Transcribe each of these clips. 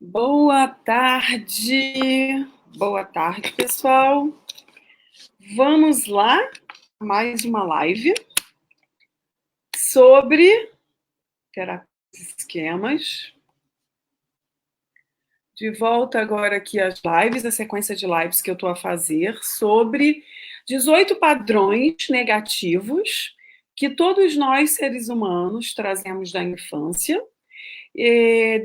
Boa tarde, pessoal. Vamos lá, mais uma live sobre terapia de esquemas. De volta agora aqui às lives, a sequência de lives que eu estou a fazer sobre 18 padrões negativos que todos nós, seres humanos, trazemos da infância.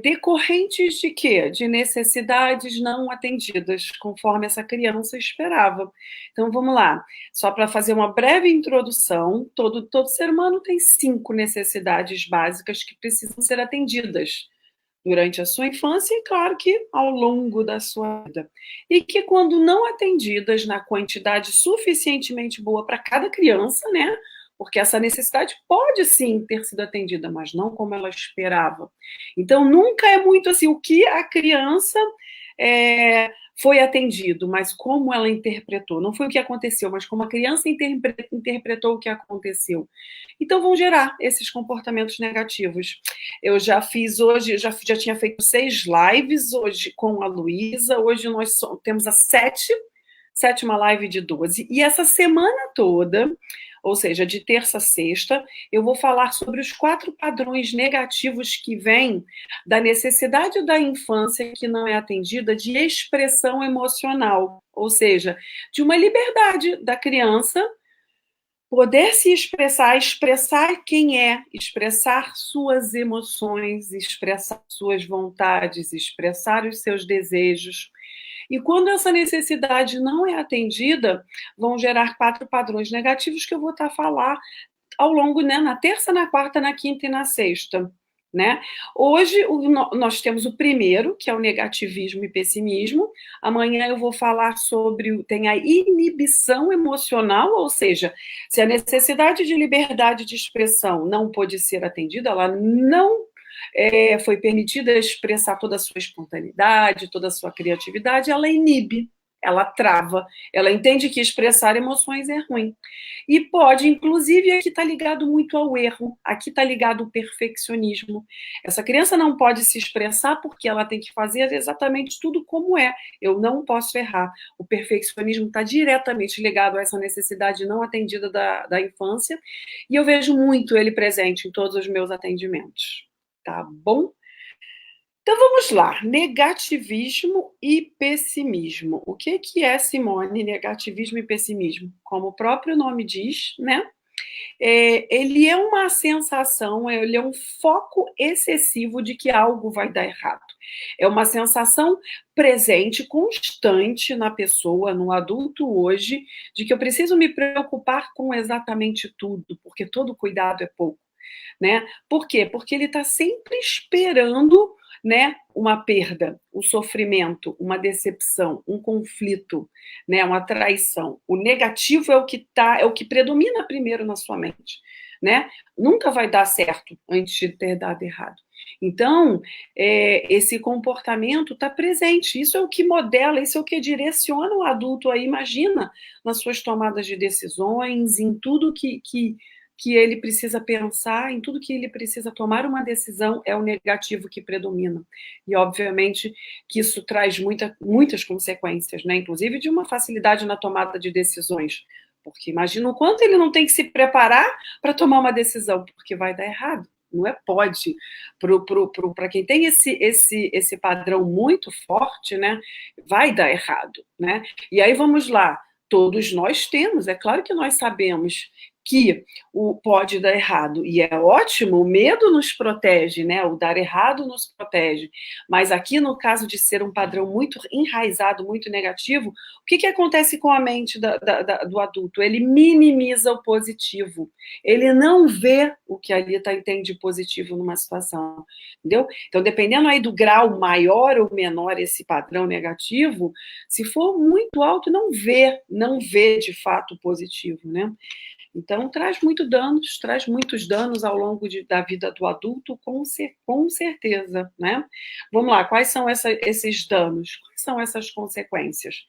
Decorrentes de quê? De necessidades não atendidas, conforme essa criança esperava. Então, vamos lá. Só para fazer uma breve introdução, todo ser humano tem 5 necessidades básicas que precisam ser atendidas durante a sua infância e, claro, que ao longo da sua vida. E que, quando não atendidas na quantidade suficientemente boa para cada criança, né? Porque essa necessidade pode sim ter sido atendida, mas não como ela esperava. Então, nunca é muito assim o que a criança foi atendido, mas como ela interpretou. Não foi o que aconteceu, mas como a criança interpretou o que aconteceu. Então, vão gerar esses comportamentos negativos. Eu já fiz hoje, já tinha feito 6 lives hoje com a Luísa. Hoje nós temos a sétima live de 12. E essa semana toda, ou seja, de terça a sexta, eu vou falar sobre os 4 padrões negativos que vêm da necessidade da infância que não é atendida de expressão emocional, ou seja, de uma liberdade da criança poder se expressar quem é, expressar suas emoções, expressar suas vontades, expressar os seus desejos. E quando essa necessidade não é atendida, vão gerar 4 padrões negativos que eu vou estar a falar ao longo, né, na terça, na quarta, na quinta e na sexta. Né? Hoje nós temos o primeiro, que é o negativismo e pessimismo. Amanhã eu vou falar sobre tem a inibição emocional, ou seja, se a necessidade de liberdade de expressão não pôde ser atendida, ela não foi permitida expressar toda a sua espontaneidade, toda a sua criatividade, ela inibe, ela trava, ela entende que expressar emoções é ruim. E pode, inclusive, aqui está ligado muito ao erro, aqui está ligado ao perfeccionismo. Essa criança não pode se expressar porque ela tem que fazer exatamente tudo como é. Eu não posso errar. O perfeccionismo está diretamente ligado a essa necessidade não atendida da infância, e eu vejo muito ele presente em todos os meus atendimentos. Tá bom? Então vamos lá, negativismo e pessimismo. O que é, Simone, negativismo e pessimismo? Como o próprio nome diz, né? Ele é uma sensação, ele é um foco excessivo de que algo vai dar errado. É uma sensação presente, constante na pessoa, no adulto hoje, de que eu preciso me preocupar com exatamente tudo, porque todo cuidado é pouco. Né? Por quê? Porque ele está sempre esperando, né, uma perda, um sofrimento, uma decepção, um conflito, né, uma traição. O negativo é o que predomina primeiro na sua mente, né? Nunca vai dar certo antes de ter dado errado. Então, esse comportamento está presente. Isso é o que modela, isso é o que direciona o adulto aí, imagina, nas suas tomadas de decisões, em tudo que ele precisa pensar, em tudo que ele precisa tomar uma decisão, é o negativo que predomina. E, obviamente, que isso traz muitas consequências, né? Inclusive de uma facilidade na tomada de decisões. Porque imagina o quanto ele não tem que se preparar para tomar uma decisão, porque vai dar errado. Não é pode. Para quem tem esse padrão muito forte, né? Vai dar errado, né? E aí vamos lá. Todos nós temos, é claro que nós sabemos que pode dar errado. E é ótimo, o medo nos protege, né? O dar errado nos protege. Mas aqui, no caso de ser um padrão muito enraizado, muito negativo, o que acontece com a mente do adulto? Ele minimiza o positivo. Ele não vê o que ali tem de positivo numa situação. Entendeu? Então, dependendo aí do grau maior ou menor esse padrão negativo, se for muito alto, não vê de fato o positivo, né? Então, traz muitos danos ao longo da vida do adulto, com certeza, né? Vamos lá, quais são esses danos? Quais são essas consequências?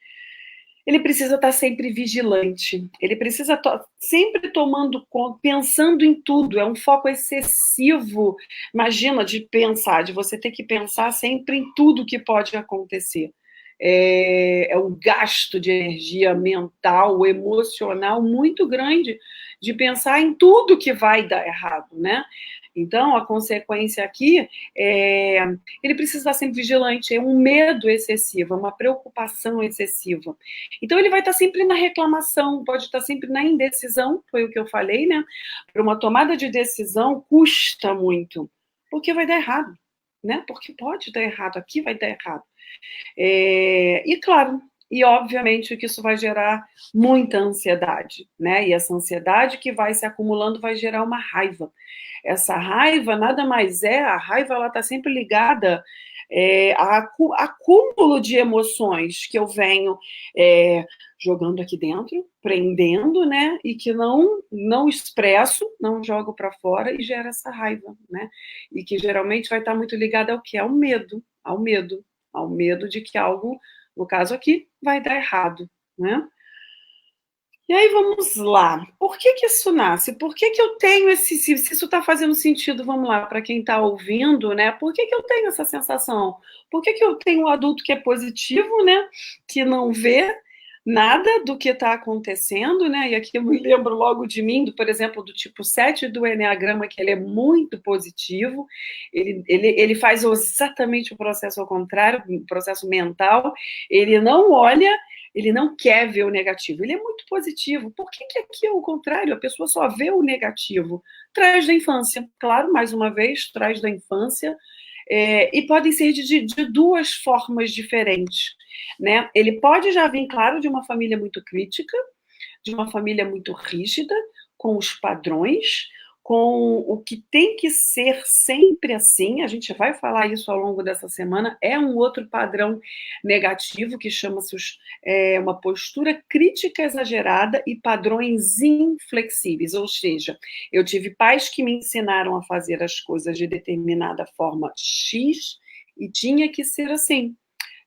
Ele precisa estar sempre vigilante, ele precisa sempre tomando conta, pensando em tudo, é um foco excessivo, imagina, de pensar, de você ter que pensar sempre em tudo que pode acontecer. É um gasto de energia mental, emocional muito grande de pensar em tudo que vai dar errado, né? Então, a consequência aqui é ele precisa estar sempre vigilante, é um medo excessivo, é uma preocupação excessiva. Então, ele vai estar sempre na reclamação, pode estar sempre na indecisão, foi o que eu falei, né? Para uma tomada de decisão custa muito, porque vai dar errado, né? Porque pode dar errado, aqui vai dar errado. E claro, e obviamente que isso vai gerar muita ansiedade, né? E essa ansiedade que vai se acumulando vai gerar uma raiva. Essa raiva nada mais é, a raiva ela está sempre ligada a acúmulo de emoções que eu venho jogando aqui dentro, prendendo, né? E que não expresso, não jogo para fora e gera essa raiva, né? E que geralmente vai estar muito ligada ao que? Ao medo, ao medo de que algo, no caso aqui, vai dar errado, né? E aí vamos lá. Por que que isso nasce? Por que que eu tenho se isso está fazendo sentido, vamos lá, para quem está ouvindo, né? Por que que eu tenho essa sensação? Por que que eu tenho um adulto que é positivo, né? Que não vê nada do que está acontecendo, né? E aqui eu me lembro logo de mim, por exemplo, do tipo 7 do Eneagrama, que ele é muito positivo, ele faz exatamente o processo ao contrário, o processo mental, ele não olha, ele não quer ver o negativo, ele é muito positivo. Por que que aqui é o contrário? A pessoa só vê o negativo. Traz da infância, claro, mais uma vez, traz da infância, e podem ser de duas formas diferentes, né? Ele pode já vir, claro, de uma família muito crítica, de uma família muito rígida, com os padrões, com o que tem que ser sempre assim, a gente vai falar isso ao longo dessa semana, é um outro padrão negativo que chama-se uma postura crítica exagerada e padrões inflexíveis, ou seja, eu tive pais que me ensinaram a fazer as coisas de determinada forma X e tinha que ser assim.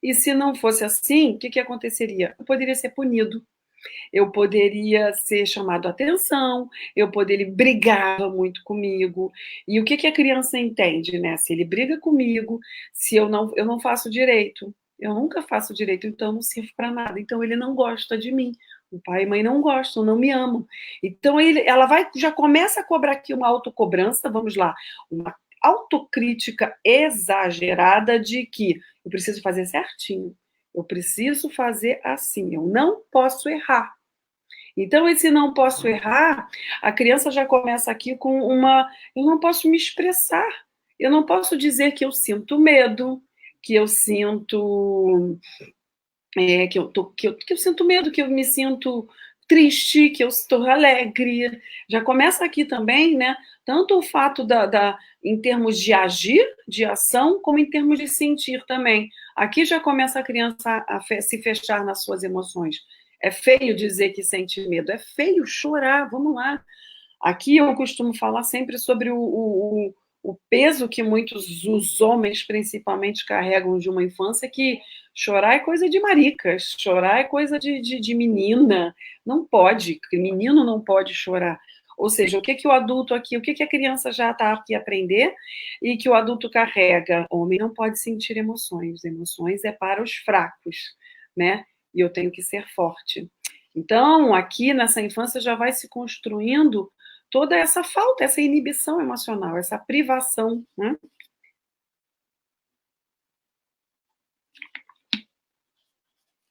E se não fosse assim, o que, que aconteceria? Eu poderia ser punido, eu poderia ser chamado a atenção, eu poderia, ele brigava muito comigo. E o que, que a criança entende, né? Se ele briga comigo, se eu não faço direito, eu nunca faço direito, então eu não sirvo para nada. Então ele não gosta de mim. O pai e mãe não gostam, não me amam. Então ela vai, já começa a cobrar aqui uma autocobrança, vamos lá, uma autocrítica exagerada de que eu preciso fazer certinho, eu preciso fazer assim, eu não posso errar. Então, esse não posso errar, a criança já começa aqui com eu não posso me expressar, eu não posso dizer que eu sinto medo, que eu sinto que eu sinto medo, que eu me sinto triste, que eu estou alegre. Já começa aqui também, né? Tanto o fato em termos de agir, de ação, como em termos de sentir também. Aqui já começa a criança se fechar nas suas emoções. É feio dizer que sente medo, é feio chorar, vamos lá. Aqui eu costumo falar sempre sobre o peso que muitos os homens, principalmente, carregam de uma infância, que chorar é coisa de maricas, chorar é coisa de menina, não pode, menino não pode chorar. Ou seja, o que, que o adulto aqui, o que, que a criança já está aqui a aprender e que o adulto carrega? O homem não pode sentir emoções, emoções é para os fracos, né? E eu tenho que ser forte. Então, aqui nessa infância já vai se construindo toda essa falta, essa inibição emocional, essa privação, né?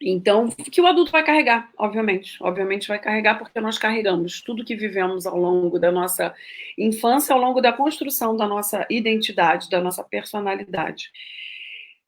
Então, que o adulto vai carregar, obviamente vai carregar, porque nós carregamos tudo que vivemos ao longo da nossa infância, ao longo da construção da nossa identidade, da nossa personalidade.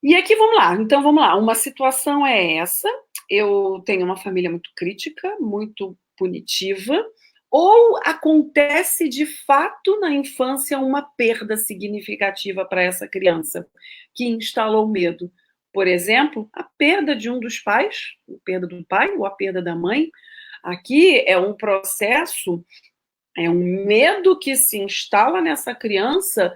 E aqui vamos lá, então vamos lá, uma situação é essa, eu tenho uma família muito crítica, muito punitiva, ou acontece de fato na infância uma perda significativa para essa criança, que instalou medo. Por exemplo, a perda de um dos pais, a perda do pai ou a perda da mãe. Aqui é um processo, é um medo que se instala nessa criança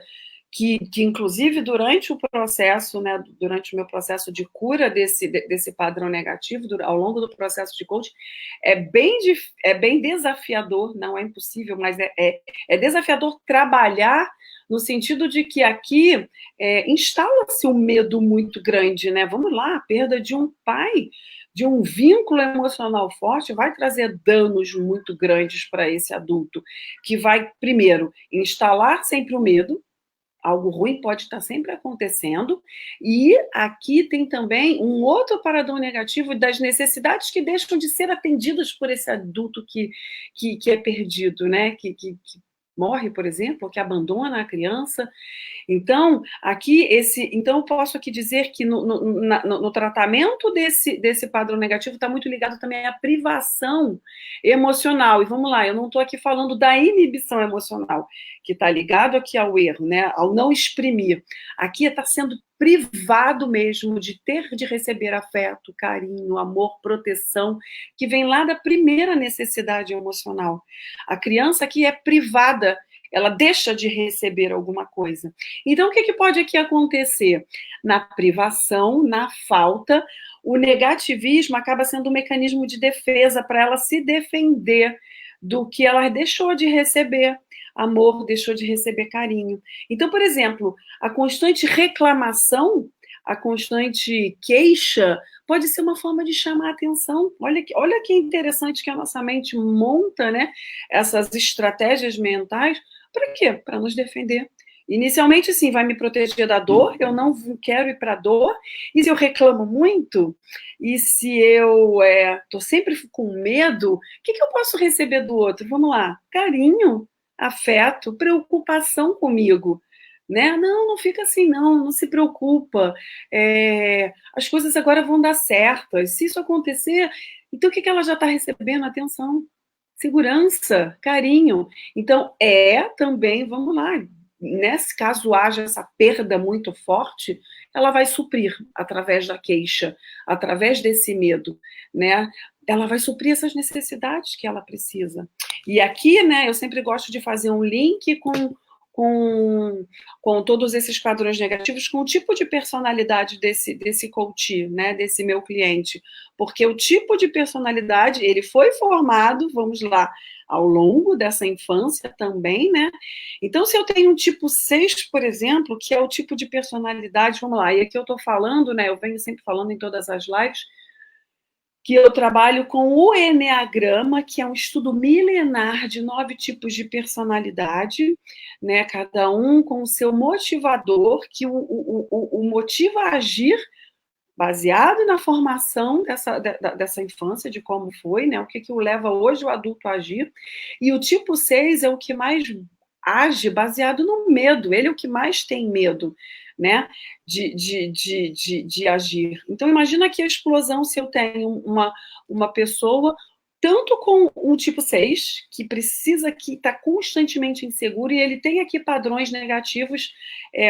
que inclusive durante o processo, né, durante o meu processo de cura desse padrão negativo, ao longo do processo de coaching, é bem desafiador, não é impossível, mas é desafiador trabalhar no sentido de que aqui instala-se um medo muito grande, né? Vamos lá, a perda de um pai, de um vínculo emocional forte, vai trazer danos muito grandes para esse adulto, que vai, primeiro, instalar sempre o medo. Algo ruim pode estar sempre acontecendo. E aqui tem também um outro paradão negativo das necessidades que deixam de ser atendidas por esse adulto que é perdido, né? Que morre, por exemplo, que abandona a criança. Então, então eu posso aqui dizer que no tratamento desse padrão negativo está muito ligado também à privação emocional. E vamos lá, eu não estou aqui falando da inibição emocional, que está ligado aqui ao erro, né? Ao não exprimir. Aqui está sendo privado mesmo de receber afeto, carinho, amor, proteção, que vem lá da primeira necessidade emocional. A criança aqui é privada, ela deixa de receber alguma coisa. Então, o que pode aqui acontecer? Na privação, na falta, o negativismo acaba sendo um mecanismo de defesa para ela se defender do que ela deixou de receber amor, deixou de receber carinho. Então, por exemplo, a constante reclamação, a constante queixa, pode ser uma forma de chamar a atenção. Olha que interessante que a nossa mente monta, né, essas estratégias mentais. Para quê? Para nos defender. Inicialmente, sim, vai me proteger da dor, eu não quero ir para a dor, e se eu reclamo muito, e se eu estou sempre com medo, o que eu posso receber do outro? Vamos lá, carinho, afeto, preocupação comigo. Né? Não fica assim, não se preocupa. As coisas agora vão dar certo. Se isso acontecer, então o que ela já está recebendo? Atenção, segurança, carinho. Então, também, vamos lá, nesse caso haja essa perda muito forte, ela vai suprir através da queixa, através desse medo, né? Ela vai suprir essas necessidades que ela precisa. E aqui, né, eu sempre gosto de fazer um link com todos esses padrões negativos, com o tipo de personalidade desse coach, né, desse meu cliente. Porque o tipo de personalidade, ele foi formado, vamos lá, ao longo dessa infância também, né? Então, se eu tenho um tipo 6, por exemplo, que é o tipo de personalidade, vamos lá, e aqui eu estou falando, né, eu venho sempre falando em todas as lives, que eu trabalho com o Eneagrama, que é um estudo milenar de 9 tipos de personalidade, né? Cada um com o seu motivador, que o motiva a agir baseado na formação dessa infância, de como foi, né? O que o leva hoje o adulto a agir. E o tipo 6 é o que mais age baseado no medo, ele é o que mais tem medo, né, de agir. Então, imagina que a explosão se eu tenho uma pessoa tanto com um tipo 6, que precisa, que está constantemente inseguro, e ele tem aqui padrões negativos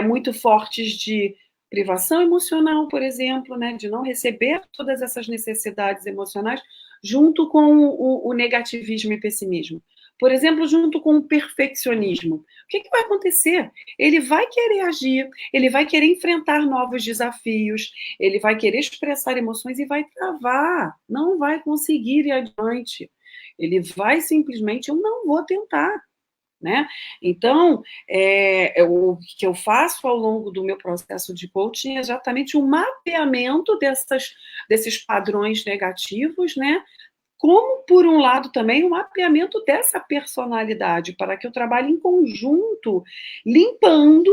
muito fortes de privação emocional, por exemplo, né, de não receber todas essas necessidades emocionais, junto com o negativismo e pessimismo. Por exemplo, junto com o perfeccionismo. O que vai acontecer? Ele vai querer agir, ele vai querer enfrentar novos desafios, ele vai querer expressar emoções e vai travar, não vai conseguir ir adiante. Ele vai simplesmente, eu não vou tentar. Né? Então, o que eu faço ao longo do meu processo de coaching é exatamente um mapeamento desses padrões negativos, né? Como, por um lado, também o mapeamento dessa personalidade, para que eu trabalhe em conjunto, limpando.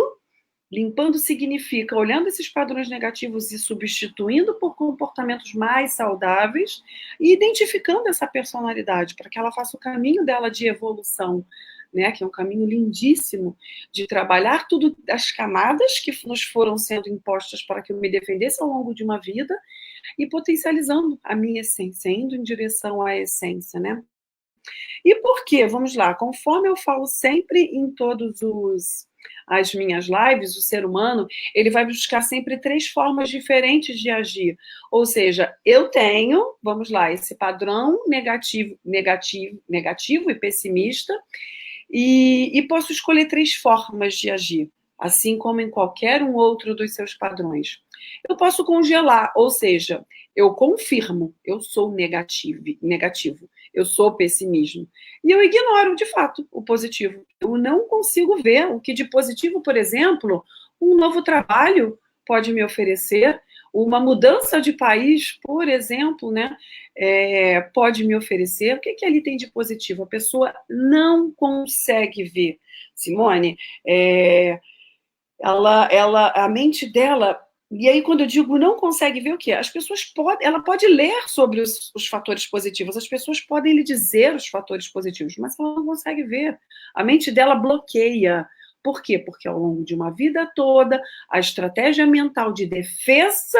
Limpando significa olhando esses padrões negativos e substituindo por comportamentos mais saudáveis e identificando essa personalidade para que ela faça o caminho dela de evolução, né? Que é um caminho lindíssimo de trabalhar tudo as camadas que nos foram sendo impostas para que eu me defendesse ao longo de uma vida e potencializando a minha essência, indo em direção à essência, né? E por quê? Vamos lá, conforme eu falo sempre em todos as minhas lives, o ser humano, ele vai buscar sempre 3 formas diferentes de agir. Ou seja, eu tenho, vamos lá, esse padrão negativo e pessimista, e posso escolher 3 formas de agir. assim como em qualquer um outro dos seus padrões. Eu posso congelar, ou seja, eu confirmo, eu sou negativo, eu sou pessimismo. E eu ignoro, de fato, o positivo. Eu não consigo ver o que de positivo, por exemplo, um novo trabalho pode me oferecer, uma mudança de país, por exemplo, né, pode me oferecer. O que, que ali tem de positivo? A pessoa não consegue ver. Simone, a mente dela. E aí, quando eu digo não consegue ver o quê? As pessoas podem, ela pode ler sobre os fatores positivos, as pessoas podem lhe dizer os fatores positivos, mas ela não consegue ver. A mente dela bloqueia. Por quê? Porque ao longo de uma vida toda, a estratégia mental de defesa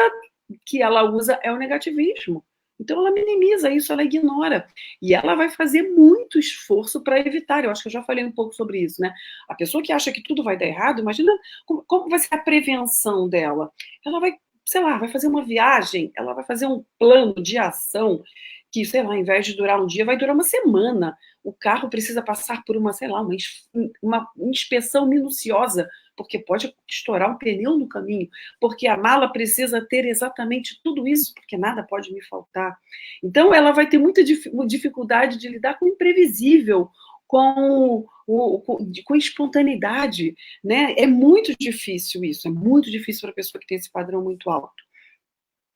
que ela usa é o negativismo. Então ela minimiza isso, ela ignora. E ela vai fazer muito esforço para evitar. Eu acho que eu já falei um pouco sobre isso, né? A pessoa que acha que tudo vai dar errado, imagina como vai ser a prevenção dela. Ela vai, sei lá, vai fazer uma viagem, ela vai fazer um plano de ação que, sei lá, ao invés de durar um dia, vai durar uma semana. O carro precisa passar por uma, sei lá, uma inspeção minuciosa, porque pode estourar um pneu no caminho, porque a mala precisa ter exatamente tudo isso, porque nada pode me faltar. Então, ela vai ter muita dificuldade de lidar com o imprevisível, com espontaneidade, né? É muito difícil isso, é muito difícil para a pessoa que tem esse padrão muito alto.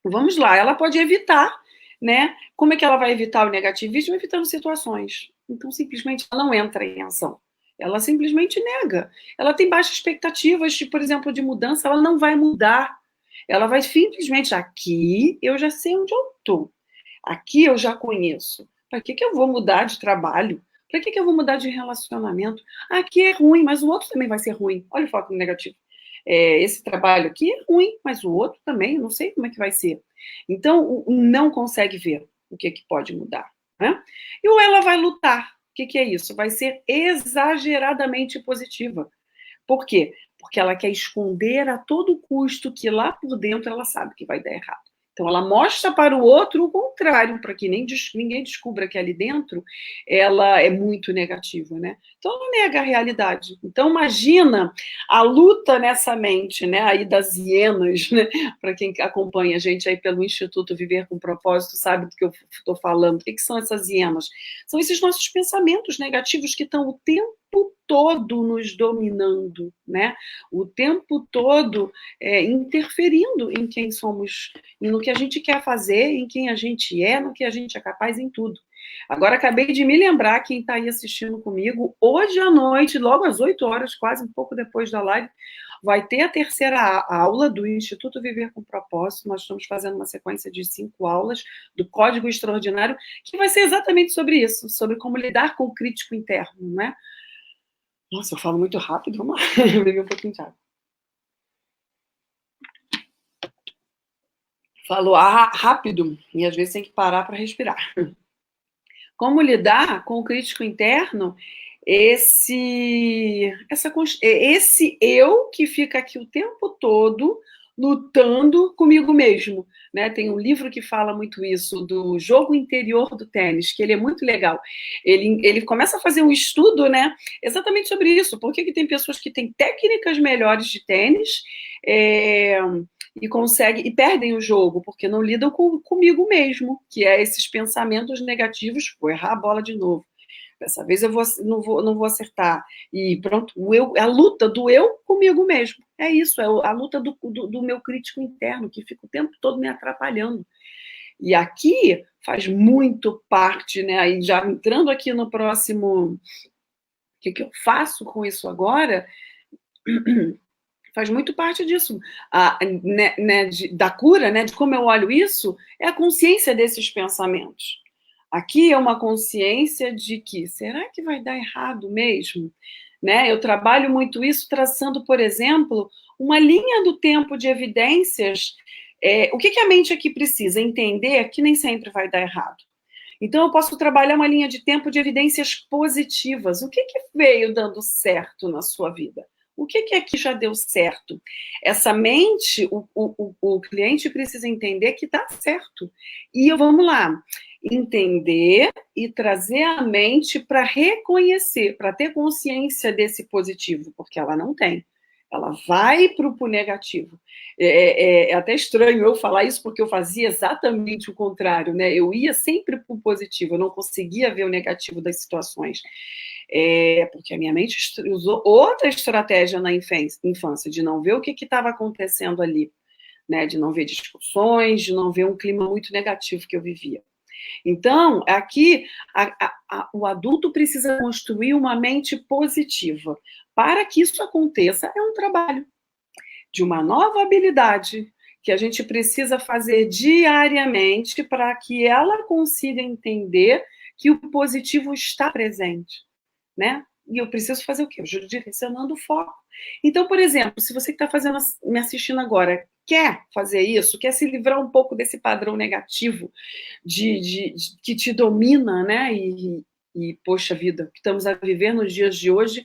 Vamos lá, ela pode evitar, né? Como é que ela vai evitar o negativismo? Evitando situações. Então, simplesmente, ela não entra em ação. Ela simplesmente nega. Ela tem baixas expectativas, de, por exemplo, de mudança, ela não vai mudar. Ela vai simplesmente, aqui eu já sei onde eu estou. Aqui eu já conheço. Para que eu vou mudar de trabalho? Para que eu vou mudar de relacionamento? Aqui é ruim, mas o outro também vai ser ruim. Olha o foco negativo. Esse trabalho aqui é ruim, mas o outro também, não sei como é que vai ser. Então, não consegue ver o que pode mudar. Né? E ou ela vai lutar. O que é isso? Vai ser exageradamente positiva. Por quê? Porque ela quer esconder a todo custo que lá por dentro ela sabe que vai dar errado. Então, ela mostra para o outro o contrário, para que ninguém descubra que ali dentro ela é muito negativa, né? Então, ela nega a realidade. Então, imagina a luta nessa mente, né? Aí das hienas, né? Para quem acompanha a gente aí pelo Instituto Viver com Propósito, sabe do que eu estou falando. O que são essas hienas? São esses nossos pensamentos negativos que estão o tempo todo nos dominando, né? O tempo todo interferindo em quem somos, no que a gente quer fazer, em quem a gente é, no que a gente é capaz, em tudo. Agora, acabei de me lembrar, quem está aí assistindo comigo, hoje à noite, logo às 8 horas, quase um pouco depois da live, vai ter a terceira aula do Instituto Viver com Propósito. Nós estamos fazendo uma sequência de 5 aulas do Código Extraordinário, que vai ser exatamente sobre isso, sobre como lidar com o crítico interno, né? Nossa, eu falo muito rápido, vamos lá, eu bebi um pouquinho de água. Falo rápido e às vezes tem que parar para respirar. Como lidar com o crítico interno? Esse eu que fica aqui o tempo todo lutando comigo mesmo, né? Tem um livro que fala muito isso, do jogo interior do tênis, que ele é muito legal. Ele começa a fazer um estudo, né? Exatamente sobre isso. Por que tem pessoas que têm técnicas melhores de tênis e conseguem e perdem o jogo porque não lidam comigo mesmo, que é esses pensamentos negativos. Vou errar a bola de novo. Dessa vez eu não vou acertar. E pronto, a luta do eu comigo mesmo. É isso, é a luta do meu crítico interno, que fica o tempo todo me atrapalhando. E aqui faz muito parte, né? Aí já entrando aqui no próximo, o que eu faço com isso agora? Faz muito parte disso, da cura, né, de como eu olho isso, é a consciência desses pensamentos. Aqui é uma consciência de que, será que vai dar errado mesmo? Né? Eu trabalho muito isso traçando, por exemplo, uma linha do tempo de evidências. O que a mente aqui precisa? Entender que nem sempre vai dar errado. Então, eu posso trabalhar uma linha de tempo de evidências positivas. O que veio dando certo na sua vida? O que aqui já deu certo? Essa mente, o cliente precisa entender que está certo. E vamos lá, entender e trazer a mente para reconhecer, para ter consciência desse positivo, porque ela não tem. ela vai para o negativo. É até estranho eu falar isso, porque eu fazia exatamente o contrário, né? Eu ia sempre para o positivo, eu não conseguia ver o negativo das situações. Porque a minha mente usou outra estratégia na infância, de não ver o que estava acontecendo ali, né? De não ver discussões, de não ver um clima muito negativo que eu vivia. Então, aqui, o adulto precisa construir uma mente positiva. Para que isso aconteça, é um trabalho de uma nova habilidade que a gente precisa fazer diariamente para que ela consiga entender que o positivo está presente, né? E eu preciso fazer o quê? Direcionando o foco. Então, por exemplo, se você que está me assistindo agora quer fazer isso, quer se livrar um pouco desse padrão negativo que te domina, né? Poxa vida, que estamos a viver nos dias de hoje,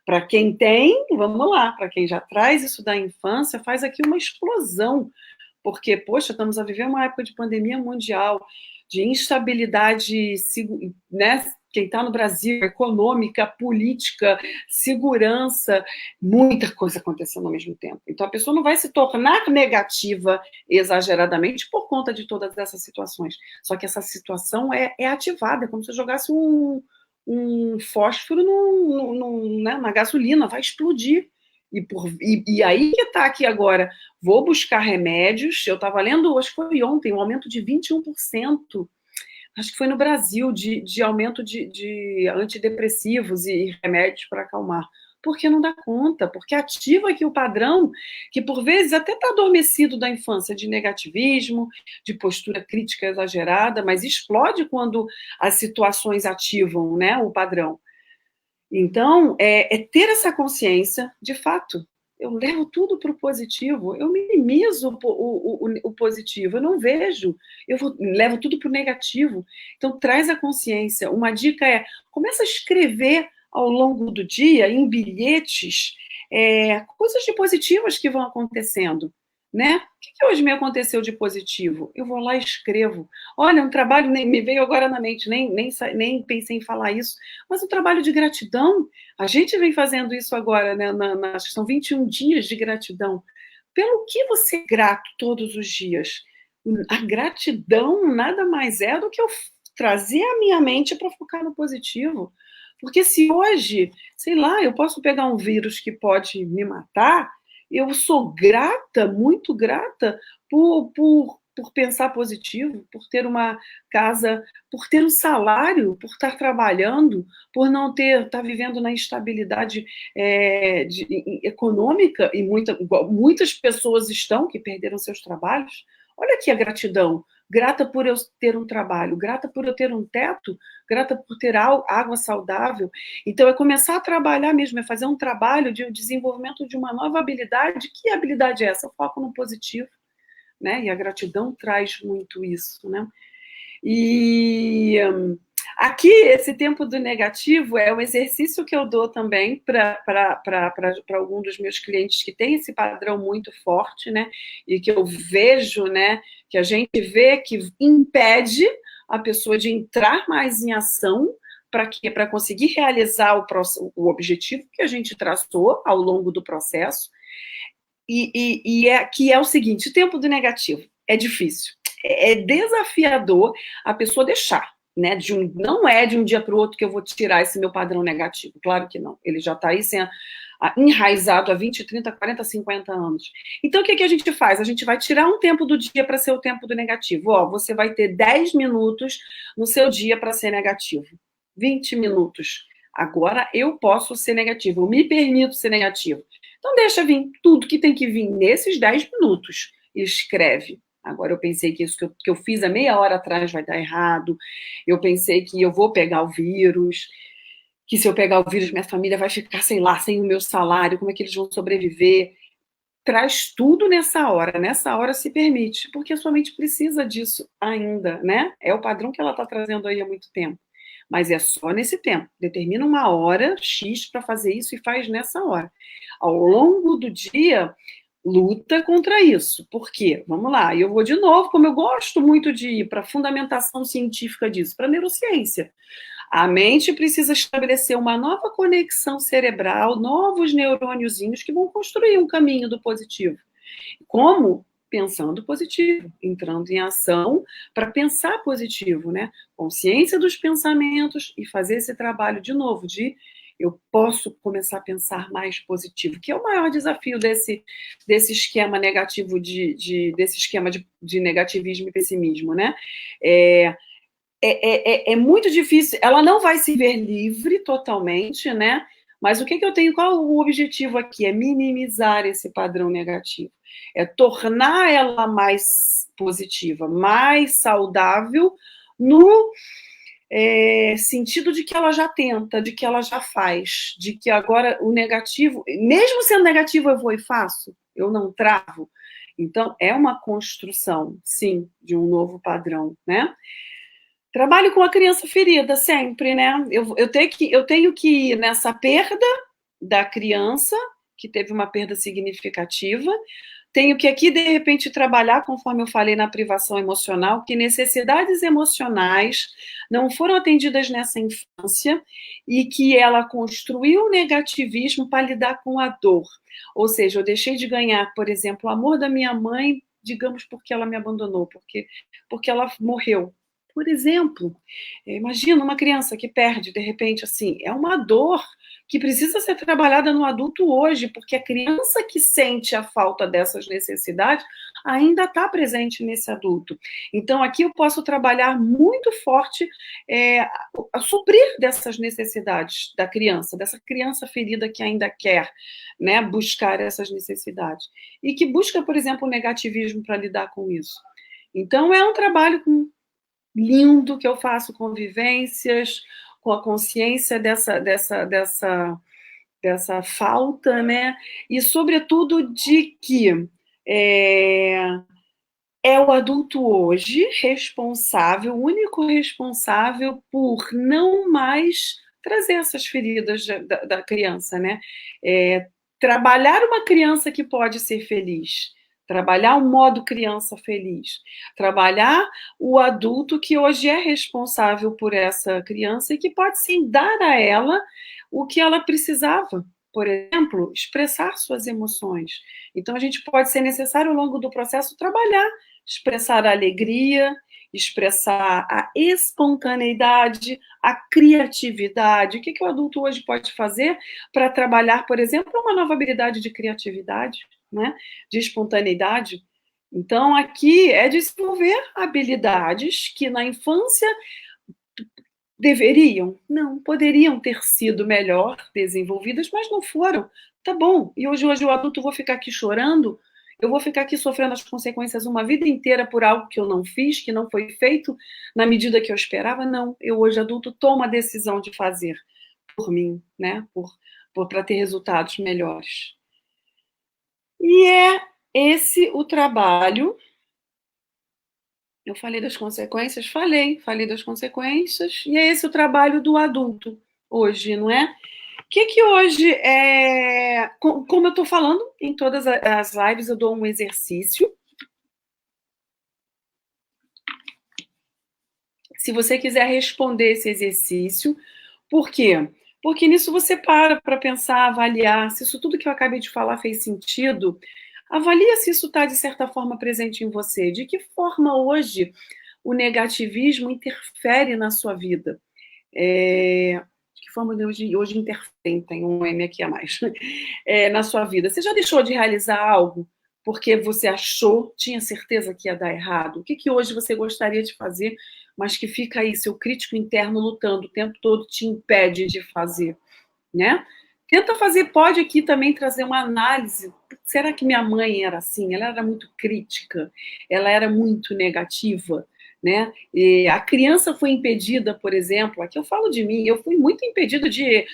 para quem tem, vamos lá, para quem já traz isso da infância, faz aqui uma explosão, porque, poxa, estamos a viver uma época de pandemia mundial, de instabilidade, né? Quem está no Brasil, econômica, política, segurança, muita coisa acontecendo ao mesmo tempo. Então, a pessoa não vai se tornar negativa exageradamente por conta de todas essas situações. Só que essa situação é ativada, é como se eu jogasse um fósforo né, na gasolina, vai explodir. E aí que está aqui agora, vou buscar remédios, eu estava lendo, acho que foi ontem, um aumento de 21%, acho que foi no Brasil, de aumento de antidepressivos e remédios para acalmar. Porque não dá conta, porque ativa aqui o padrão que, por vezes, até está adormecido da infância, de negativismo, de postura crítica exagerada, mas explode quando as situações ativam, né, o padrão. Então, ter essa consciência, de fato, eu levo tudo para o positivo, eu minimizo o positivo, eu não vejo, levo tudo para o negativo. Então, traz a consciência. Uma dica começa a escrever ao longo do dia, em bilhetes, coisas de positivas que vão acontecendo. Né? O que hoje me aconteceu de positivo? Eu vou lá e escrevo. Olha, um trabalho, me veio agora na mente, nem pensei em falar isso, mas um trabalho de gratidão. A gente vem fazendo isso agora, né? Acho que são 21 dias de gratidão. Pelo que você é grato todos os dias? A gratidão nada mais é do que eu trazer a minha mente para focar no positivo. Porque se hoje, sei lá, eu posso pegar um vírus que pode me matar, eu sou grata, muito grata, por pensar positivo, por ter uma casa, por ter um salário, por estar trabalhando, por não estar vivendo na instabilidade econômica, e muitas pessoas estão que perderam seus trabalhos. Olha aqui a gratidão. Grata por eu ter um trabalho, grata por eu ter um teto, grata por ter água saudável. Então, é começar a trabalhar mesmo, é fazer um trabalho de desenvolvimento de uma nova habilidade. Que habilidade é essa? O foco no positivo, né? E a gratidão traz muito isso, né? E aqui, esse tempo do negativo é um exercício que eu dou também para algum dos meus clientes que tem esse padrão muito forte, né? E que eu vejo, né? Que a gente vê que impede a pessoa de entrar mais em ação para quê? Para conseguir realizar o objetivo que a gente traçou ao longo do processo. Que é o seguinte: o tempo do negativo é difícil, é desafiador a pessoa deixar, né? Não é de um dia para o outro que eu vou tirar esse meu padrão negativo, claro que não, ele já está aí enraizado há 20, 30, 40, 50 anos. Então, o que a gente faz? A gente vai tirar um tempo do dia para ser o tempo do negativo. Você vai ter 10 minutos no seu dia para ser negativo, 20 minutos. Agora eu posso ser negativo, eu me permito ser negativo. Então, deixa vir tudo que tem que vir nesses 10 minutos. Escreve. Agora, eu pensei que isso que eu fiz há meia hora atrás vai dar errado. Eu pensei que eu vou pegar o vírus, que se eu pegar o vírus, minha família vai ficar, sei lá, sem o meu salário, como é que eles vão sobreviver? Traz tudo nessa hora se permite, porque a sua mente precisa disso ainda, né? É o padrão que ela está trazendo aí há muito tempo. Mas é só nesse tempo. Determina uma hora X para fazer isso e faz nessa hora. Ao longo do dia, luta contra isso. Por quê? Vamos lá, eu vou de novo, como eu gosto muito de ir para a fundamentação científica disso, para a neurociência. A mente precisa estabelecer uma nova conexão cerebral, novos neurôniozinhos que vão construir um caminho do positivo. Como? Pensando positivo, entrando em ação para pensar positivo, né? Consciência dos pensamentos e fazer esse trabalho de novo, de eu posso começar a pensar mais positivo, que é o maior desafio desse esquema negativo, desse esquema de negativismo e pessimismo, né? É, é muito difícil, ela não vai se ver livre totalmente, né? Mas o que eu tenho, qual o objetivo aqui? É minimizar esse padrão negativo. É tornar ela mais positiva, mais saudável, no sentido de que ela já tenta, de que ela já faz, de que agora o negativo, mesmo sendo negativo, eu vou e faço, eu não travo. Então, é uma construção, sim, de um novo padrão, né? Trabalho com a criança ferida sempre, né? Eu tenho que ir nessa perda da criança, que teve uma perda significativa, tenho que aqui, de repente, trabalhar, conforme eu falei na privação emocional, que necessidades emocionais não foram atendidas nessa infância e que ela construiu o negativismo para lidar com a dor. Ou seja, eu deixei de ganhar, por exemplo, o amor da minha mãe, digamos, porque ela me abandonou, porque ela morreu. Por exemplo, imagina uma criança que perde, de repente, assim, é uma dor que precisa ser trabalhada no adulto hoje, porque a criança que sente a falta dessas necessidades ainda está presente nesse adulto. Então, aqui eu posso trabalhar muito forte a suprir dessas necessidades da criança, dessa criança ferida que ainda quer, né, buscar essas necessidades. E que busca, por exemplo, o negativismo para lidar com isso. Então, é um trabalho lindo que eu faço com vivências, com a consciência dessa falta, né? E, sobretudo, de que é o adulto hoje responsável, o único responsável por não mais trazer essas feridas da criança, né? Trabalhar uma criança que pode ser feliz, trabalhar o modo criança feliz, trabalhar o adulto que hoje é responsável por essa criança e que pode sim dar a ela o que ela precisava. Por exemplo, expressar suas emoções. Então, a gente pode ser necessário ao longo do processo trabalhar, expressar a alegria, expressar a espontaneidade, a criatividade. O que o adulto hoje pode fazer para trabalhar, por exemplo, uma nova habilidade de criatividade, né? De espontaneidade? Então, aqui é desenvolver habilidades que na infância deveriam, não, poderiam ter sido melhor desenvolvidas, mas não foram. Tá bom, e hoje o adulto vou ficar aqui chorando? Eu vou ficar aqui sofrendo as consequências uma vida inteira por algo que eu não fiz, que não foi feito na medida que eu esperava? Não, eu hoje adulto tomo a decisão de fazer por mim, né? Para ter resultados melhores. E é esse o trabalho. Eu falei das consequências? Falei das consequências, e é esse o trabalho do adulto hoje, não é? O que hoje é. Como eu estou falando, em todas as lives eu dou um exercício. Se você quiser responder esse exercício, por quê? Porque nisso você para pensar, avaliar se isso tudo que eu acabei de falar fez sentido. Avalia se isso está, de certa forma, presente em você. De que forma hoje o negativismo interfere na sua vida? De que forma hoje interfere, tem um M aqui a mais, na sua vida? Você já deixou de realizar algo porque você achou, tinha certeza que ia dar errado? O que hoje você gostaria de fazer, mas que fica aí, seu crítico interno lutando o tempo todo, te impede de fazer, né? Tenta fazer, pode aqui também trazer uma análise. Será que minha mãe era assim? Ela era muito crítica, ela era muito negativa, né? E a criança foi impedida, por exemplo, aqui eu falo de mim, eu fui muito impedida de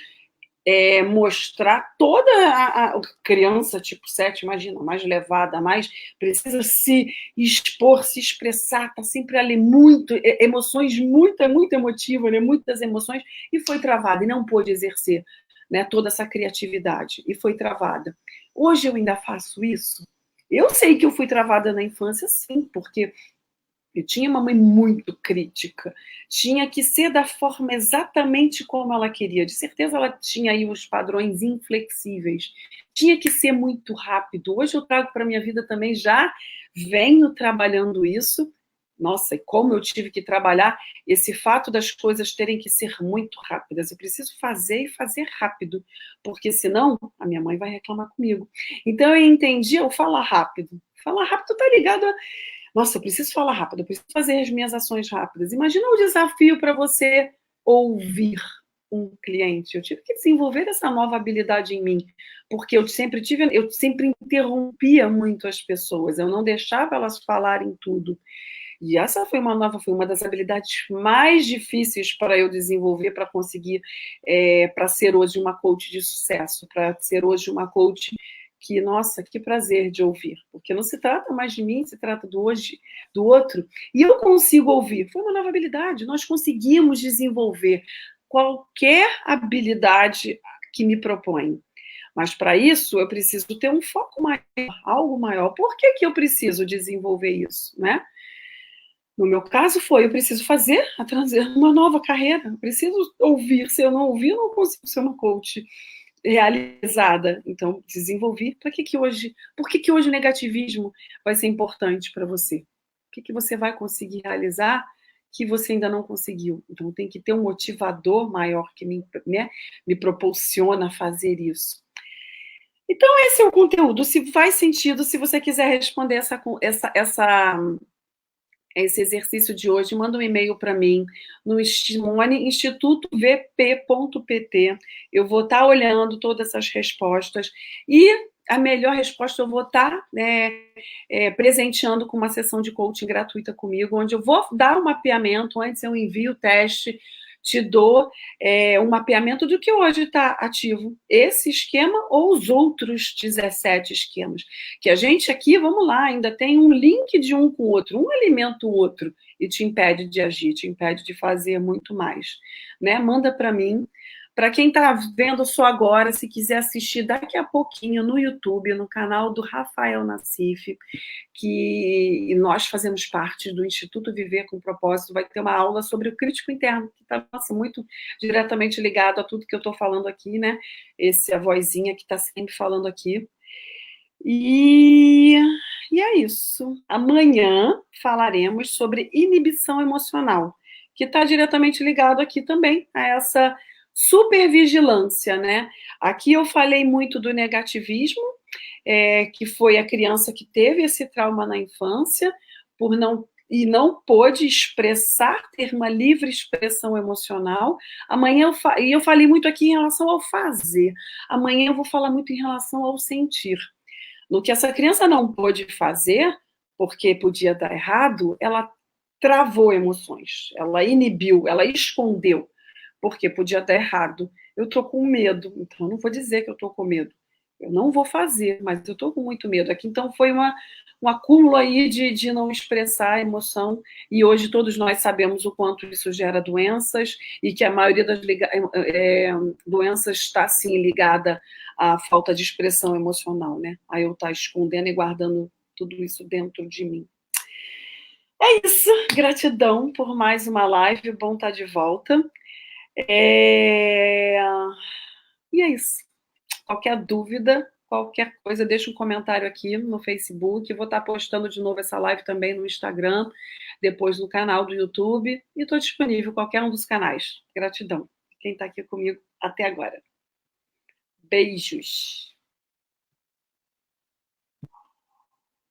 mostrar toda a criança tipo 7, imagina, mais levada, mais precisa se expor, se expressar, tá sempre ali muito, emoções, muito emotiva, né? Muitas emoções, e foi travada, e não pôde exercer, né, toda essa criatividade, e foi travada. Hoje eu ainda faço isso? Eu sei que eu fui travada na infância, sim, porque Eu tinha uma mãe muito crítica, tinha que ser da forma exatamente como ela queria. De certeza ela tinha aí os padrões inflexíveis. Tinha que ser muito rápido. Hoje eu trago para a minha vida também, já venho trabalhando isso. Nossa, e como eu tive que trabalhar esse fato das coisas terem que ser muito rápidas. Eu preciso fazer e fazer rápido, porque senão a minha mãe vai reclamar comigo. Então eu entendi, o falar rápido. Falar rápido está ligado a nossa, eu preciso falar rápido, eu preciso fazer as minhas ações rápidas. Imagina o desafio para você ouvir um cliente. Eu tive que desenvolver essa nova habilidade em mim, porque eu sempre interrompia muito as pessoas, eu não deixava elas falarem tudo. E essa foi uma das habilidades mais difíceis para eu desenvolver, para conseguir, para ser hoje uma coach de sucesso, para ser hoje uma coach que, nossa, que prazer de ouvir, porque não se trata mais de mim, se trata do hoje, do outro, e eu consigo ouvir. Foi uma nova habilidade, nós conseguimos desenvolver qualquer habilidade que me propõe. Mas para isso eu preciso ter um foco maior, algo maior. Por que, que eu preciso desenvolver isso, né? No meu caso foi, eu preciso fazer uma nova carreira, eu preciso ouvir, se eu não ouvir, eu não consigo ser uma coach realizada. Então, desenvolvi. Por que, que hoje o negativismo vai ser importante para você? O que, que você vai conseguir realizar que você ainda não conseguiu? Então, tem que ter um motivador maior que me proporciona fazer isso. Então, esse é o conteúdo. Se faz sentido, se você quiser responder esse exercício de hoje, manda um e-mail para mim no Simone, institutovp.pt. Eu vou estar olhando todas essas respostas e a melhor resposta eu vou estar presenteando com uma sessão de coaching gratuita comigo, onde eu vou dar um mapeamento, antes eu envio o teste, te dou um mapeamento do que hoje está ativo, esse esquema ou os outros 17 esquemas. Que a gente aqui, vamos lá, ainda tem um link de um com o outro, um alimenta o outro e te impede de agir, te impede de fazer muito mais. Né? Manda para mim. Para quem está vendo só agora, se quiser assistir daqui a pouquinho no YouTube, no canal do Rafael Nassif, que nós fazemos parte do Instituto Viver com Propósito, vai ter uma aula sobre o crítico interno, que está muito diretamente ligado a tudo que eu estou falando aqui, né? A vozinha que está sempre falando aqui. E é isso. Amanhã falaremos sobre inibição emocional, que está diretamente ligado aqui também a essa supervigilância, né? Aqui eu falei muito do negativismo, que foi a criança que teve esse trauma na infância e não pôde expressar, ter uma livre expressão emocional. Amanhã eu falei muito aqui em relação ao fazer. Amanhã eu vou falar muito em relação ao sentir. No que essa criança não pôde fazer, porque podia dar errado, ela travou emoções, ela inibiu, ela escondeu, porque podia dar errado. Eu estou com medo, então eu não vou dizer que eu estou com medo. Eu não vou fazer, mas eu estou com muito medo. Aqui, então, foi um acúmulo aí de não expressar a emoção, e hoje todos nós sabemos o quanto isso gera doenças, e que a maioria das doenças está, sim, ligada à falta de expressão emocional, né? A eu estar escondendo e guardando tudo isso dentro de mim. É isso, gratidão por mais uma live, bom estar de volta. E é isso. Qualquer dúvida, qualquer coisa, deixa um comentário aqui no Facebook. Vou estar postando de novo essa live também no Instagram, depois no canal do YouTube. E estou disponível em qualquer um dos canais. Gratidão. Quem está aqui comigo até agora. Beijos.